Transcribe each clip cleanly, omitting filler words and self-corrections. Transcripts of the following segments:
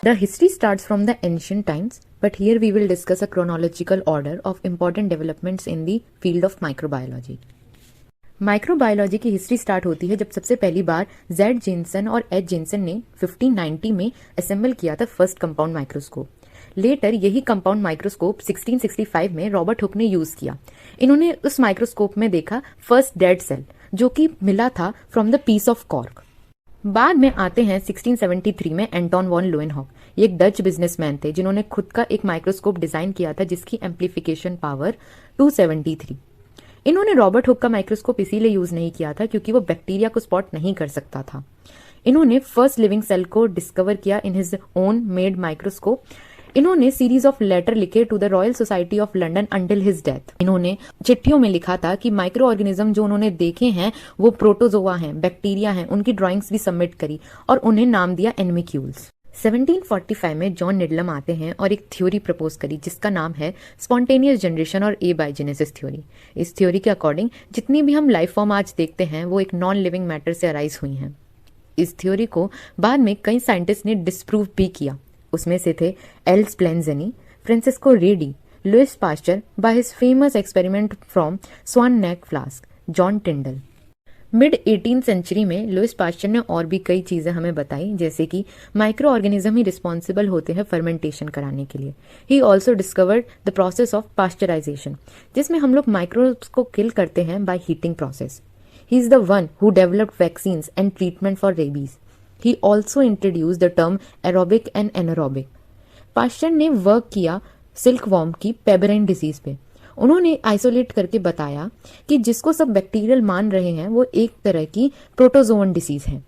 The history starts from the ancient times, but here we will discuss a chronological order of important developments in the field of microbiology. Microbiology की history start होती है जब सबसे पहली बार Z Jensen और H Jensen ने 1590 में assemble किया था फर्स्ट कंपाउंड माइक्रोस्कोप। लेटर यही कंपाउंड माइक्रोस्कोप 1665 में रॉबर्ट हुक ने यूज किया। इन्होंने उस माइक्रोस्कोप में देखा फर्स्ट डेड सेल जो कि मिला था from the piece of cork. बाद में आते हैं 1673 में एंटोन वॉन लोएनहॉक। ये एक डच बिजनेसमैन थे जिन्होंने खुद का एक माइक्रोस्कोप डिजाइन किया था जिसकी एम्प्लीफिकेशन पावर 273। इन्होंने रॉबर्ट हुक का माइक्रोस्कोप इसीलिए यूज नहीं किया था क्योंकि वो बैक्टीरिया को स्पॉट नहीं कर सकता था। इन्होंने फर्स्ट लिविंग सेल को डिस्कवर किया in his own made microscope. इन्होंने सीरीज ऑफ लेटर लिखे to the Royal Society of London until his death. इन्होंने चिट्ठियों में लिखा था कि माइक्रो ऑर्गेनिज्म जो उन्होंने देखे हैं वो प्रोटोजोआ हैं, बैक्टीरिया हैं। उनकी ड्राइंग्स भी सबमिट करी और उन्हें नाम दिया एनिमिक्यूल्स। 1745 में जॉन निडलम आते हैं और एक थ्योरी प्रपोज करी जिसका नाम है स्पॉन्टेनियस जनरेशन और एबायोजेनेसिस थ्योरी। इस थ्योरी के अकॉर्डिंग जितनी भी हम लाइफ फॉर्म आज देखते हैं वो एक नॉन लिविंग मैटर से अराइज हुई हैं। इस थ्योरी को बाद में कई साइंटिस्ट ने डिस्प्रूव भी किया। उसमें से थे L Spallanzani, Francisco Redi, Louis Pasteur by his famous experiment from swan neck flask, John Tyndall. Mid 18th century में लुइस पास्चर ने और भी कई चीजें हमें बताई जैसे कि माइक्रो ऑर्गेनिज्म ही रिस्पॉन्सिबल होते हैं फर्मेंटेशन कराने के लिए। He also discovered the process of pasteurisation जिसमें हम लोग माइक्रोब्स को किल करते हैं by heating process. He is the one who developed vaccines and treatment for rabies. He also introduced the term aerobic and anaerobic. Pasteur ने work किया silk worm की pebrine disease पे। उन्होंने आइसोलेट करके बताया कि जिसको सब बैक्टीरियल मान रहे हैं वो एक तरह की प्रोटोजोअन डिसीज है।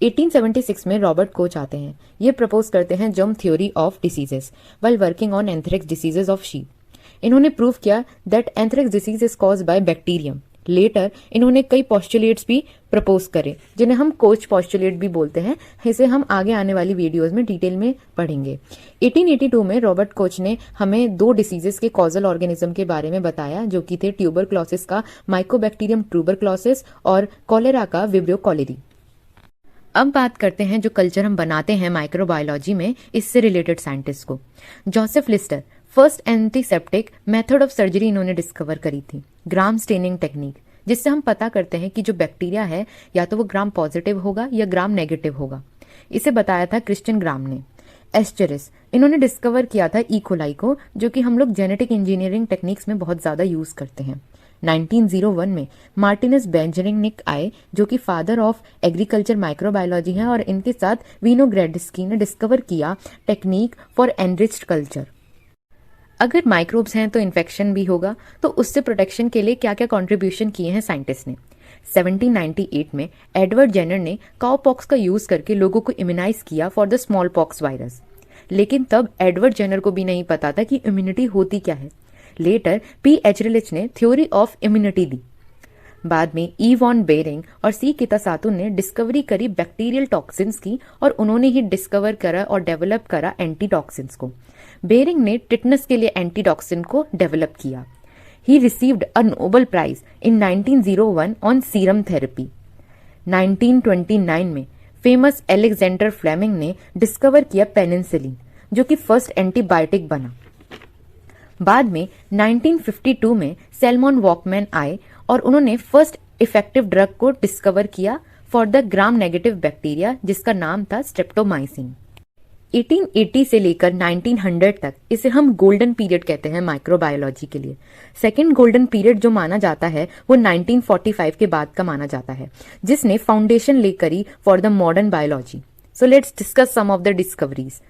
1876 में रॉबर्ट कोच आते हैं। ये प्रपोज करते हैं germ theory of diseases while working on anthrax diseases of sheep. इन्होंने प्रूव किया that anthrax disease is caused by bacterium. Later इन्होंने कई पॉस्टुलेट्स भी प्रपोज करे जिन्हें हम कोच पॉस्टुलेट भी बोलते हैं। इसे हम आगे आने वाली वीडियोस में डिटेल में पढ़ेंगे। 1882 में रॉबर्ट कोच ने हमें दो डिसीजेस के कॉजल ऑर्गेनिज्म के बारे में बताया जो कि थे ट्यूबरक्लोसिस का माइकोबैक्टीरियम ट्यूबरक्लोसिस और कॉलेरा का विब्रियो कॉलेरी। अब बात करते हैं जो कल्चर हम बनाते हैं माइक्रोबायोलॉजी में इससे रिलेटेड साइंटिस्ट को। Joseph Lister first antiseptic method of surgery इन्होंने डिस्कवर करी थी, ग्राम स्टेनिंग टेक्निक, जिससे हम पता करते हैं कि जो बैक्टीरिया है या तो वो ग्राम पॉजिटिव होगा या ग्राम नेगेटिव होगा। इसे बताया था क्रिश्चियन ग्राम ने। एस्चरिस इन्होंने डिस्कवर किया था इकोलाई को जो कि हम लोग जेनेटिक इंजीनियरिंग टेक्निक्स में बहुत ज्यादा यूज करते हैं। 1901 में मार्टिनस बेंजरिंगनिक आए जो कि फादर ऑफ एग्रीकल्चर माइक्रोबायोलॉजी हैं और इनके साथ विनोग्रेड्स्की ने डिस्कवर किया टेक्निक फॉर एनरिच्ड कल्चर। अगर माइक्रोब्स हैं तो इन्फेक्शन भी होगा, तो उससे प्रोटेक्शन के लिए क्या क्या कंट्रीब्यूशन किए हैं साइंटिस्ट ने। 1798 में एडवर्ड जेनर ने काउपॉक्स का यूज करके लोगों को इम्यूनाइज किया for the small pox virus. लेकिन तब एडवर्ड जेनर को भी नहीं पता था कि इम्यूनिटी होती क्या है। लेटर पी एचरिलिच ने थ्योरी ऑफ इम्यूनिटी दी। बाद में ई वॉन बेरिंग और सी कितासातु ने डिस्कवरी करी बैक्टीरियल टॉक्सिन्स की और उन्होंने ही डिस्कवर करा और डेवलप करा एंटीटॉक्सिन्स को। बेरिंग ने टिटनस के लिए एंटीटॉक्सिन को डेवलप किया। He received a Nobel prize in 1901 on serum therapy. 1929 में फेमस एलेक्जेंडर फ्लेमिंग ने डिस्कवर किया पेनिसिलिन जो कि फर्स्ट एंटीबायोटिक बना। बाद में 1952 में सैलमन वॉकमैन आए और उन्होंने फर्स्ट इफेक्टिव ड्रग को डिस्कवर किया for the gram negative bacteria जिसका नाम था स्ट्रेप्टोमाइसिन। 1880 से लेकर 1900 तक इसे हम गोल्डन पीरियड कहते हैं माइक्रोबायोलॉजी के लिए। सेकेंड गोल्डन पीरियड जो माना जाता है वो 1945 के बाद का माना जाता है जिसने फाउंडेशन ले करी for the modern biology. So let's discuss some of the discoveries.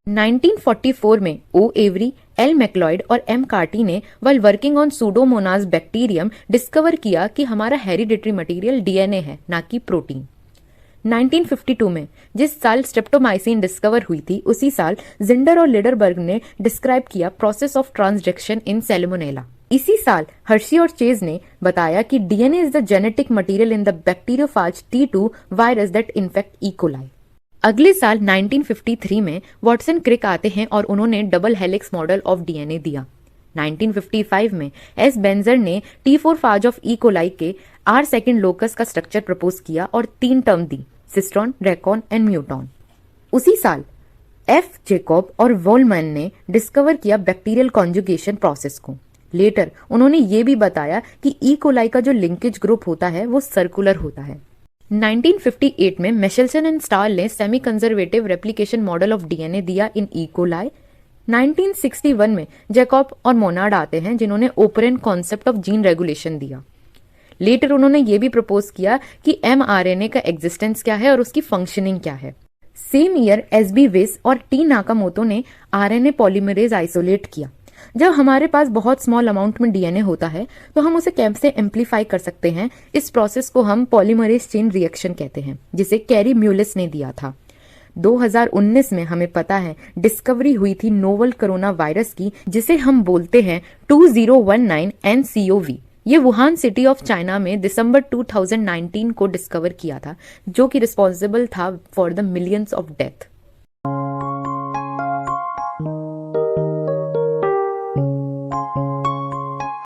1944 में ओ एवरी, एल मैक्लॉयड और एम कार्टी ने while working on Pseudomonas bacterium discover किया कि हमारा हेरिडिटरी मटेरियल डीएनए है ना कि प्रोटीन। 1952 में जिस साल स्ट्रेप्टोमाइसिन डिस्कवर हुई थी उसी साल जिंडर और लिडरबर्ग ने डिस्क्राइब किया process of transduction in Salmonella. इसी साल हर्शी और चेज ने बताया कि DNA is the genetic material in the bacteriophage T2 virus that infect E coli. अगले साल 1953 में वॉटसन क्रिक आते हैं और उन्होंने double helix model of DNA दिया। 1955 में एस बेंजर ने T4 फाज ऑफ इकोलाई के R सेकेंड लोकस का स्ट्रक्चर प्रपोज किया और 3 टर्म दी, सिस्ट्रॉन, रेकॉन एंड म्यूटॉन। उसी साल एफ जेकॉब और वोलमैन ने डिस्कवर किया बैक्टीरियल कॉन्जुगेशन प्रोसेस को। लेटर उन्होंने ये भी बताया कि ई कोलाई का जो लिंकेज ग्रुप होता है वो सर्कुलर होता है। 1958 में मेशेल्सन एंड स्टाल ने semi conservative replication model of DNA दिया इन ई कोलाई। 1961 में जैकॉब और मोनार्ड आते हैं जिन्होंने operant concept of gene regulation दिया। लेटर उन्होंने ये भी प्रपोज किया कि एमआरएनए का एग्जिस्टेंस क्या है और उसकी फंक्शनिंग क्या है। सेम ईयर एसबी विस और टी नाकामोटो ने आरएनए पॉलीमरेज आइसोलेट किया। जब हमारे पास बहुत स्मॉल अमाउंट में डीएनए होता है तो हम उसे कैसे एम्पलीफाई कर सकते हैं। इस प्रोसेस को हम पॉलीमरेज चेन रिएक्शन कहते हैं, जिसे कैरी म्यूलिस ने दिया था। 2019 में हमें पता है डिस्कवरी हुई थी नोवल कोरोना वायरस की, जिसे हम बोलते हैं 2019 NCOV। ये वुहान सिटी ऑफ चाइना में दिसंबर 2019 को डिस्कवर किया था, जो कि रिस्पॉन्सिबल था for the millions of death.